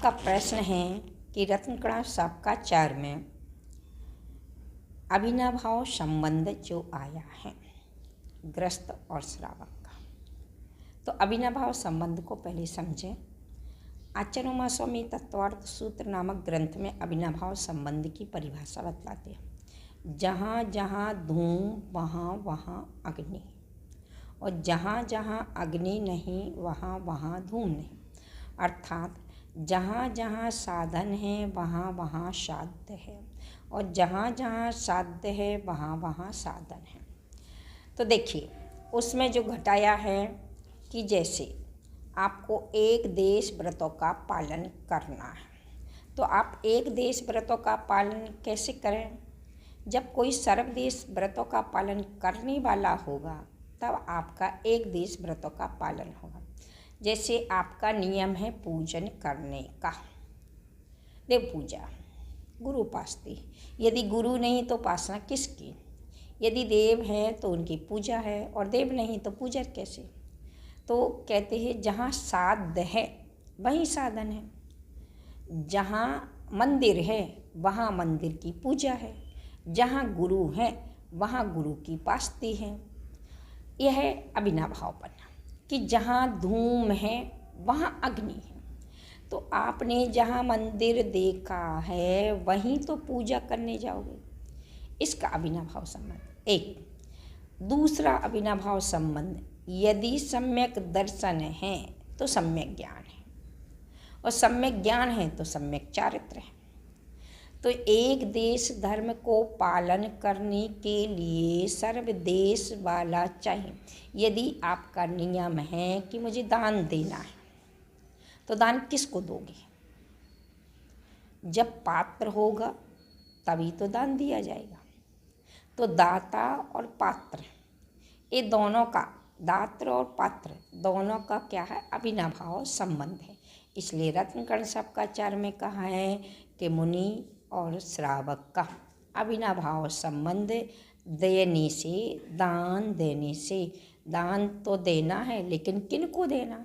आपका प्रश्न है कि रत्नकणा शापकाचार्य में अविनाभाव संबंध जो आया है ग्रस्त और श्रावक का, तो अविनाभाव संबंध को पहले समझें। आचार्य उमास्वामी तत्वार्थ सूत्र नामक ग्रंथ में अविनाभाव संबंध की परिभाषा बतलाते हैं। जहाँ जहाँ धूम वहाँ वहाँ अग्नि, और जहाँ जहाँ अग्नि नहीं वहाँ वहाँ धूम नहीं। अर्थात जहाँ जहाँ साधन है वहाँ वहाँ साध्य है, और जहाँ जहाँ साध्य है वहाँ वहाँ साधन है। तो देखिए उसमें जो घटाया है कि जैसे आपको एक देश व्रतों का पालन करना है, तो आप एक देश व्रतों का पालन कैसे करें? जब कोई सर्वदेश व्रतों का पालन करने वाला होगा तब आपका एक देश व्रतों का पालन होगा। जैसे आपका नियम है पूजन करने का, देव पूजा, गुरु उपासना। यदि गुरु नहीं तो उपासना किसकी? यदि देव है तो उनकी पूजा है, और देव नहीं तो पूजा कैसे? तो कहते हैं जहाँ साध्य है वहीं साधन है। जहाँ मंदिर है वहाँ मंदिर की पूजा है। जहाँ गुरु है वहाँ गुरु की उपासना है। यह है अविनाभावपन कि जहाँ धूम है वहाँ अग्नि है। तो आपने जहाँ मंदिर देखा है वहीं तो पूजा करने जाओगे। इसका अविनाभाव संबंध एक। दूसरा अविनाभाव संबंध, यदि सम्यक दर्शन है तो सम्यक ज्ञान है, और सम्यक ज्ञान है तो सम्यक चारित्र है। तो एक देश धर्म को पालन करने के लिए सर्वदेश वाला चाहिए। यदि आपका नियम है कि मुझे दान देना है, तो दान किसको दोगे? जब पात्र होगा तभी तो दान दिया जाएगा। तो दाता और पात्र, ये दोनों का, दात्र और पात्र दोनों का क्या है? अविनाभाव संबंध है। इसलिए रत्नकण शापकाचार्य में कहा है कि मुनि और श्रावक का अविनाभाव संबंध देने से, दान देने से। दान तो देना है, लेकिन किनको देना?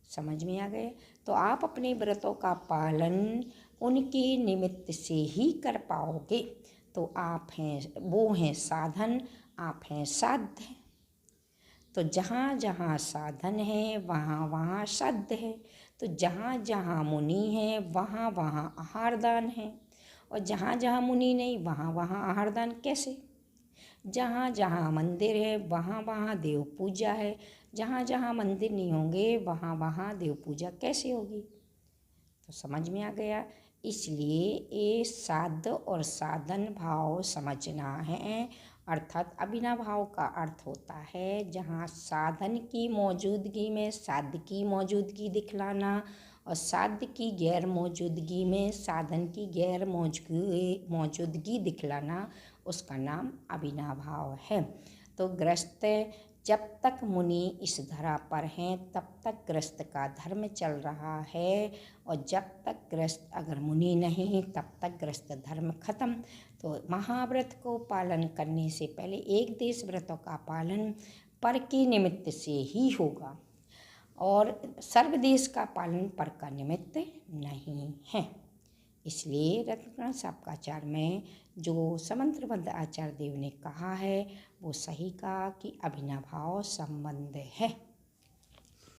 समझ में आ गए? तो आप अपने व्रतों का पालन उनके निमित्त से ही कर पाओगे। तो आप हैं, वो हैं साधन, आप हैं साध्य। तो जहाँ जहाँ साधन है वहाँ वहाँ साध्य है। तो जहाँ जहाँ मुनि है वहाँ वहाँ आहारदान है, और जहाँ जहाँ मुनि नहीं वहाँ वहाँ आहारदान कैसे? जहाँ जहाँ मंदिर है वहाँ वहाँ देव पूजा है। जहाँ जहाँ मंदिर नहीं होंगे वहाँ वहाँ देव पूजा कैसे होगी? तो समझ में आ गया। इसलिए ये साध्य और साधन भाव समझना है। अर्थात अविनाभाव का अर्थ होता है जहाँ साधन की मौजूदगी में साध्य की मौजूदगी दिखलाना, और साध्य की गैर मौजूदगी में साधन की गैर मौजूदगी दिखलाना, उसका नाम अविनाभाव है। तो ग्रस्त, जब तक मुनि इस धरा पर हैं तब तक ग्रस्त का धर्म चल रहा है, और जब तक ग्रस्त अगर मुनि नहीं तब तक ग्रस्त धर्म खत्म। तो महाव्रत को पालन करने से पहले एक देश व्रतों का पालन पर के निमित्त से ही होगा, और सर्वदेश का पालन पर का निमित्त नहीं है। इसलिए रत्नकण शापकाचार्य में जो समंत्रबद्ध आचार्य देव ने कहा है वो सही कहा कि अविनाभाव संबंध है।